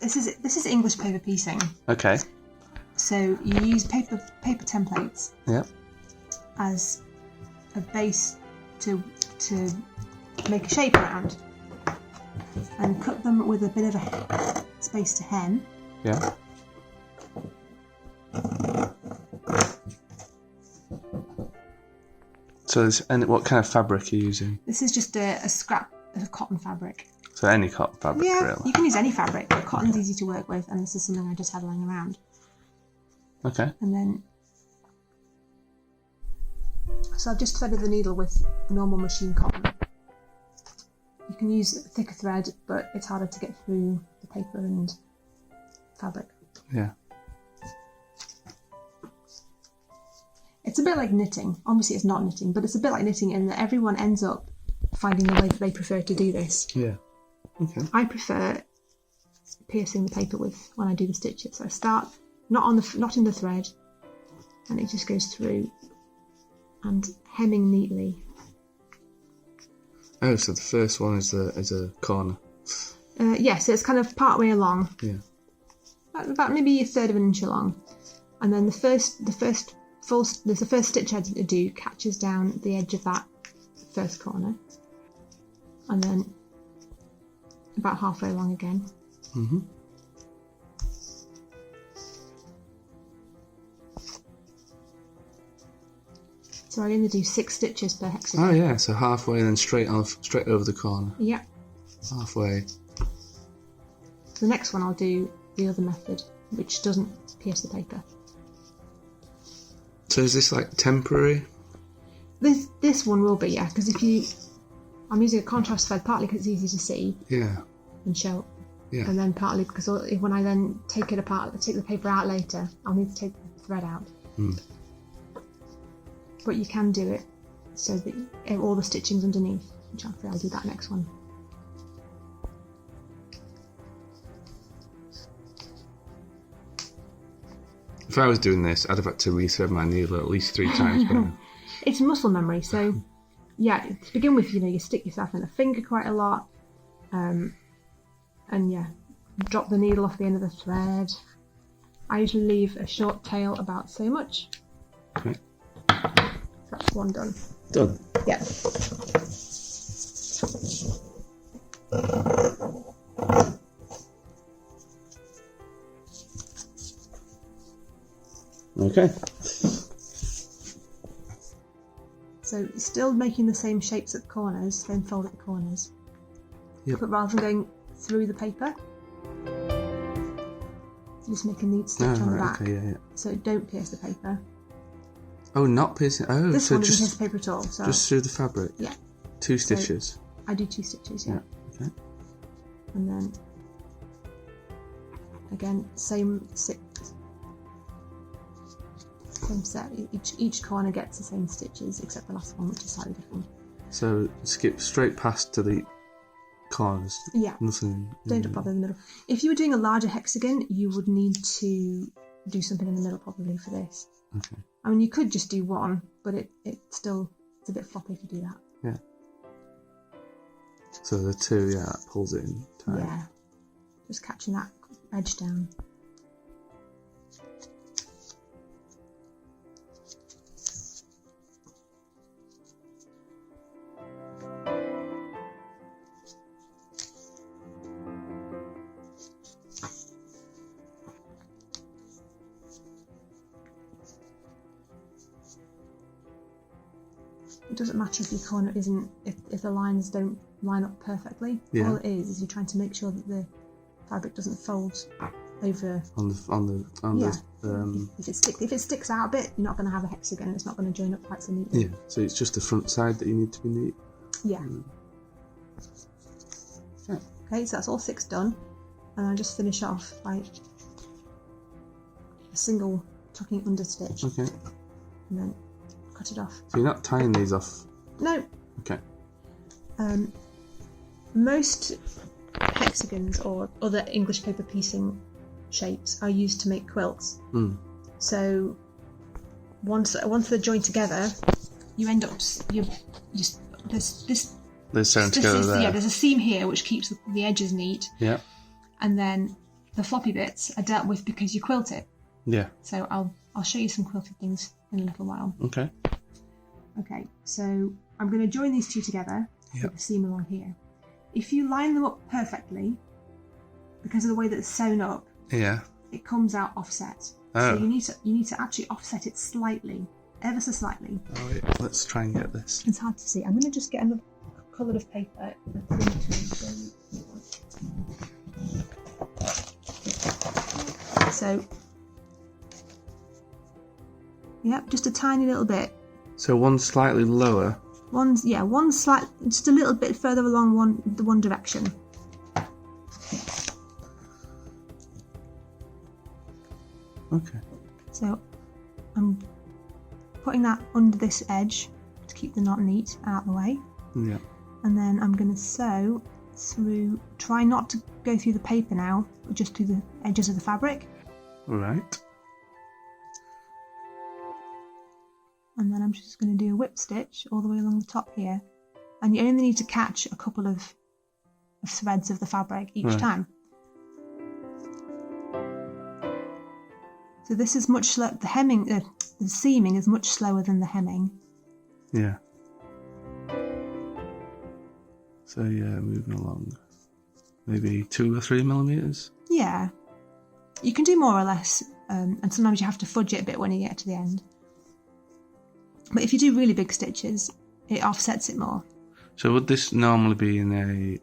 This is English paper piecing. Okay. So you use paper templates. Yep. As a base to make a shape around, and cut them with a bit of a space to hem. Yeah. So, what kind of fabric are you using? This is just a scrap of cotton fabric. So any cotton fabric, yeah, really? You can use any fabric, but cotton's easy to work with, and this is something I just had lying around. Okay. And then, so I've just threaded the needle with normal machine cotton. You can use thicker thread, but it's harder to get through the paper and fabric. Yeah. It's a bit like knitting. Obviously it's not knitting, but it's a bit like knitting in that everyone ends up finding the way that they prefer to do this. Yeah. Okay. I prefer piercing the paper when I do the stitches. So I start not in the thread, and it just goes through and hemming neatly. Oh, so the first one is a corner. Yeah, so it's kind of part way along. Yeah. About maybe 1/3 of an inch along, and then the first stitch I do catches down the edge of that first corner, and then about halfway along again. Mm-hmm. So I only do 6 stitches per hexagon. Oh yeah, so halfway and then straight over the corner. Yeah. Halfway. The next one I'll do the other method, which doesn't pierce the paper. So is this like temporary? This one will be, yeah, because I'm using a contrast thread partly because it's easy to see. Yeah. And show. Yeah. And then partly because when I then take it apart, take the paper out later, I'll need to take the thread out. Mm. But you can do it so that all the stitching's underneath, which I'll do that next one. If I was doing this, I'd have had to rethread my needle at least 3 times by now. It's muscle memory, so yeah, to begin with, you stick yourself in the finger quite a lot, and yeah, drop the needle off the end of the thread. I usually leave a short tail about so much. Okay. That's one done. Done? Yeah. Okay. So still making the same shapes at the corners, same fold at the corners. Yep. But rather than going through the paper, just make a neat stitch on the back. Okay, yeah. So don't pierce the paper. Oh, not piercing. Oh, this so one doesn't just pierce the paper at all. So just through the fabric. Yeah. 2 stitches. I do 2 stitches. Yeah. Okay. And then again, same set. Each corner gets the same stitches except the last one, which is slightly different. So skip straight past to the corners. Yeah. Nothing. Don't bother in the middle. If you were doing a larger hexagon, you would need to do something in the middle probably for this. Okay. I mean, you could just do one, but it's a bit floppy to do that. Yeah. So the 2, yeah, that pulls it in tight. Yeah. Just catching that edge down. It doesn't matter if your corner isn't, if the lines don't line up perfectly. Yeah. All it is you're trying to make sure that the fabric doesn't fold over. If it sticks out a bit, you're not going to have a hexagon. It's not going to join up quite so neatly. Yeah. So it's just the front side that you need to be neat. Yeah. Yeah. Okay, so that's all 6 done, and I'll just finish off by a single tucking under stitch. Okay. And then cut it off. So you're not tying these off? No. Okay. Most hexagons or other English paper piecing shapes are used to make quilts. Mm. So once they're joined together, you end up They're sewn together there. Yeah, there's a seam here which keeps the edges neat. Yeah. And then the floppy bits are dealt with because you quilt it. Yeah. So I'll show you some quilted things in a little while. Okay. Okay, so I'm going to join these two together with the seam along here. If you line them up perfectly, because of the way that it's sewn up, it comes out offset. Oh. So you need to actually offset it slightly, ever so slightly. All right, let's try and get this. It's hard to see. I'm going to just get another colour of paper. So, yep, just a tiny little bit. So one slightly lower. One's just a little bit further along the one direction. Okay. So I'm putting that under this edge to keep the knot neat out of the way. Yeah. And then I'm going to sew through, try not to go through the paper now, but just through the edges of the fabric. Right. And then I'm just going to do a whip stitch all the way along the top here. And you only need to catch a couple of threads of the fabric each time. So this is much slower. The hemming, the seaming is much slower than the hemming. Yeah. So yeah, moving along. Maybe 2 or 3 millimeters. Yeah. You can do more or less, and sometimes you have to fudge it a bit when you get to the end. But if you do really big stitches, it offsets it more. So would this normally be in a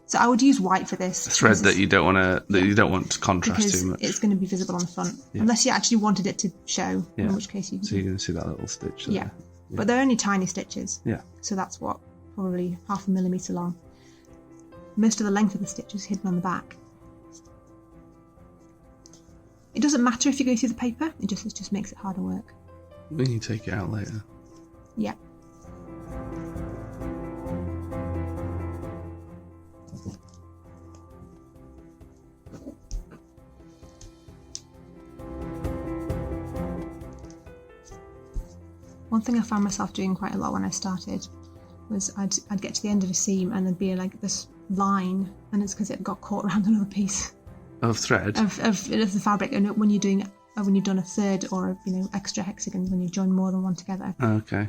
So I would use white for this. Thread that you don't want to contrast too much. It's going to be visible on the front, unless you actually wanted it to show. Yeah. In which case you. So you're going to see that little stitch there. Yeah, but they're only tiny stitches. Yeah. So that's what, probably 0.5 millimeter long. Most of the length of the stitch is hidden on the back. It doesn't matter if you go through the paper. It just makes it harder work. When you take it out later. Yeah. One thing I found myself doing quite a lot when I started was I'd get to the end of a seam and there'd be like this line, and it's because it got caught around another piece of thread of the fabric. And when you've done a third or extra hexagons, when you join more than one together. Okay.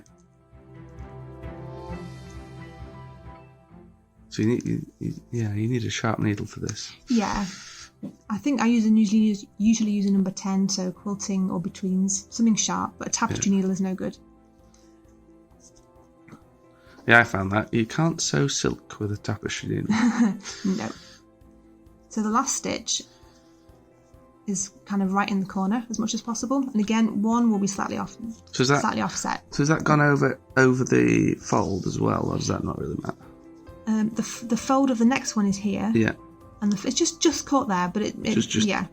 So you need a sharp needle for this. Yeah. I think I usually use a number 10, so quilting or betweens, something sharp, but a tapestry needle is no good. Yeah, I found that. You can't sew silk with a tapestry needle. No. So the last stitch is kind of right in the corner as much as possible, and again, one will be slightly off. Slightly offset. So has that gone over the fold as well, or does that not really matter? The fold of the next one is here. Yeah. And it's just caught there, but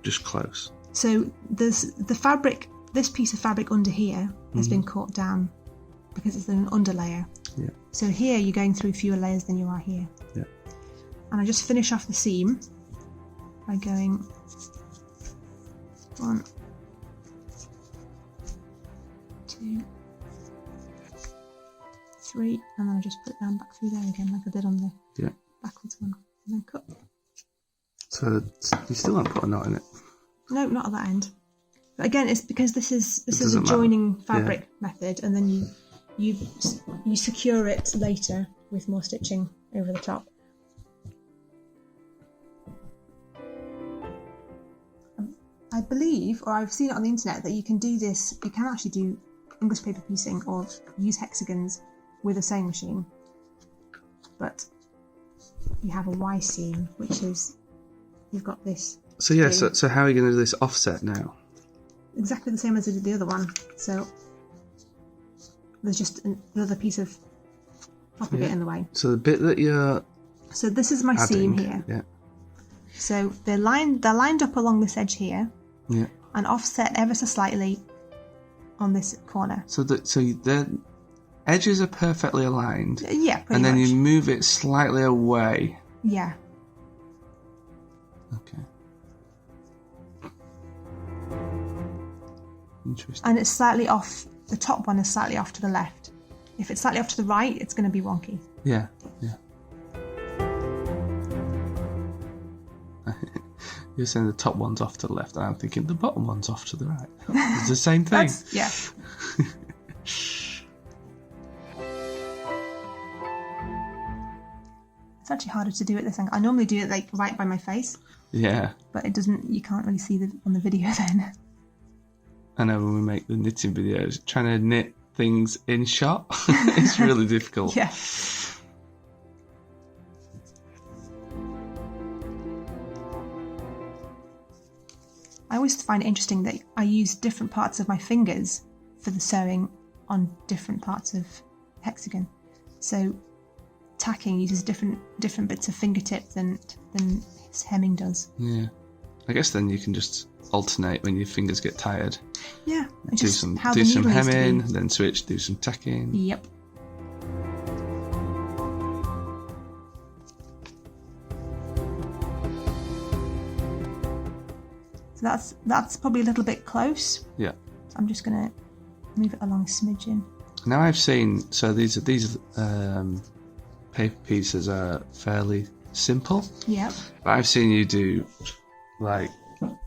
just close. So there's the fabric. This piece of fabric under here has been caught down because it's an underlayer. Yeah. So here you're going through fewer layers than you are here. Yeah. And I just finish off the seam by going 1, 2, 3, and then I just put it down back through there again, like I did on the backwards one, and then cut. So you still haven't put a knot in it? No, not at that end. But again, it's because this is a joining fabric method, and then you secure it later with more stitching over the top. I believe, or I've seen it on the internet, that you can do this. You can actually do English paper piecing or use hexagons with a sewing machine, but you have a Y seam, which is you've got this. So yeah, so how are you going to do this offset now? Exactly the same as I did the other one. So there's just another piece of floppy bit in the way. So the bit that you're So this is my seam here. Yeah. So they're lined up along this edge here. Yeah. And offset ever so slightly on this corner. So the edges are perfectly aligned. Yeah, pretty and then much. you move it slightly away. Yeah. Okay. Interesting. And it's slightly off. The top one is slightly off to the left. If it's slightly off to the right, it's going to be wonky. Yeah, yeah. You're saying the top one's off to the left, and I'm thinking the bottom one's off to the right. It's the same thing. Yeah. It's actually harder to do it this angle. I normally do it like right by my face, Yeah. but it doesn't. You can't really see on the video then. I know when we make the knitting videos, trying to knit things in shot, it's really difficult. Yeah. I always find it interesting that I use different parts of my fingers for the sewing on different parts of the hexagon. So tacking uses different bits of fingertip than hemming does. Yeah. I guess then you can just alternate when your fingers get tired. Yeah. Do some hemming, then switch, do some tacking. Yep. So that's probably a little bit close. Yeah. So I'm just gonna move it along a smidgen. Now I've seen, so these paper pieces are fairly simple. Yep. But I've seen you do like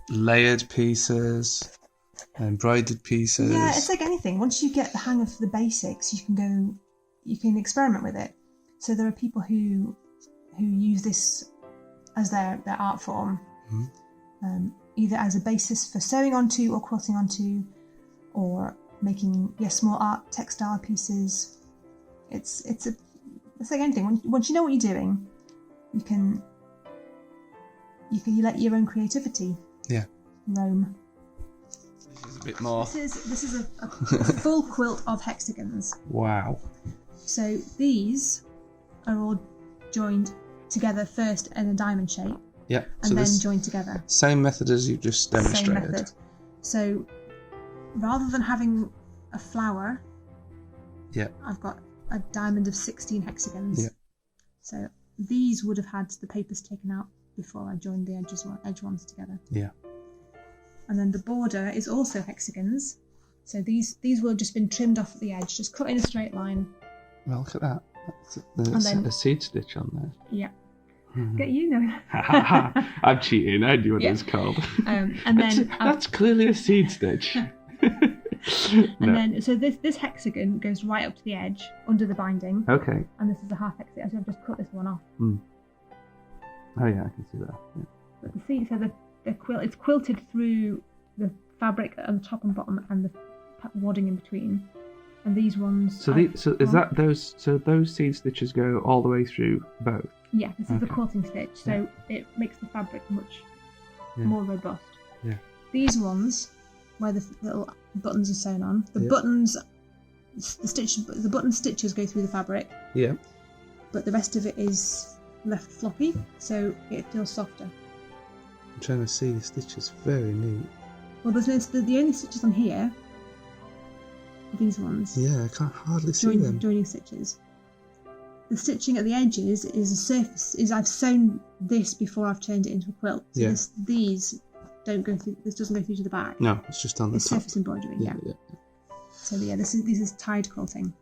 layered pieces, embroidered pieces. Yeah, it's like anything. Once you get the hang of the basics, you can experiment with it. So there are people who use this as their art form, either as a basis for sewing onto or quilting onto, or making small art textile pieces. It's like anything. Once you know what you're doing, you let your own creativity roam. A bit more. This is a full quilt of hexagons. Wow. So these are all joined together first in a diamond shape. Yeah. And then joined together. Same method as you just demonstrated. Same method. So rather than having a flower, I've got a diamond of 16 hexagons. Yeah. So these would have had the papers taken out before I joined the edge ones together. Yeah. And then the border is also hexagons. So these will have just been trimmed off at the edge, just cut in a straight line. Well, look at that. There's a seed stitch on there. Yeah. Get you going. I'm cheating. I knew what it was called. And then that's clearly a seed stitch. And then so this hexagon goes right up to the edge under the binding. Okay. And this is a half hexagon. So I've just cut this one off. Oh yeah, I can see that. Yeah. But the seed, so it's quilted through the fabric on the top and bottom and the wadding in between. And these ones. So those seed stitches go all the way through both. Yeah, this is the quilting stitch, so it makes the fabric much more robust. Yeah. These ones, where the little buttons are sewn on, the button stitches go through the fabric. Yeah. But the rest of it is left floppy, so it feels softer. I'm trying to see the stitches. Very neat. Well, there's the only stitches on here. These ones. Yeah, I can't hardly see them. Joining stitches. The stitching at the edges is a surface. I've sewn this before I've turned it into a quilt. So these don't go through. This doesn't go through to the back. No, it's just on the top. Surface embroidery. Yeah. So this is tied quilting.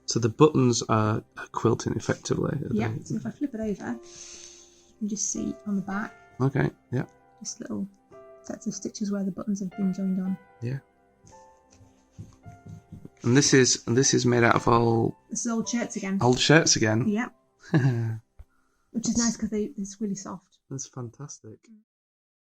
So the buttons are quilting effectively. Yeah. So if I flip it over, you can just see on the back. Okay. Yeah. Just little sets of stitches where the buttons have been joined on. Yeah. And this is made out of all. This is old shirts again. Old shirts again. Yeah. Which is nice because it's really soft. That's fantastic.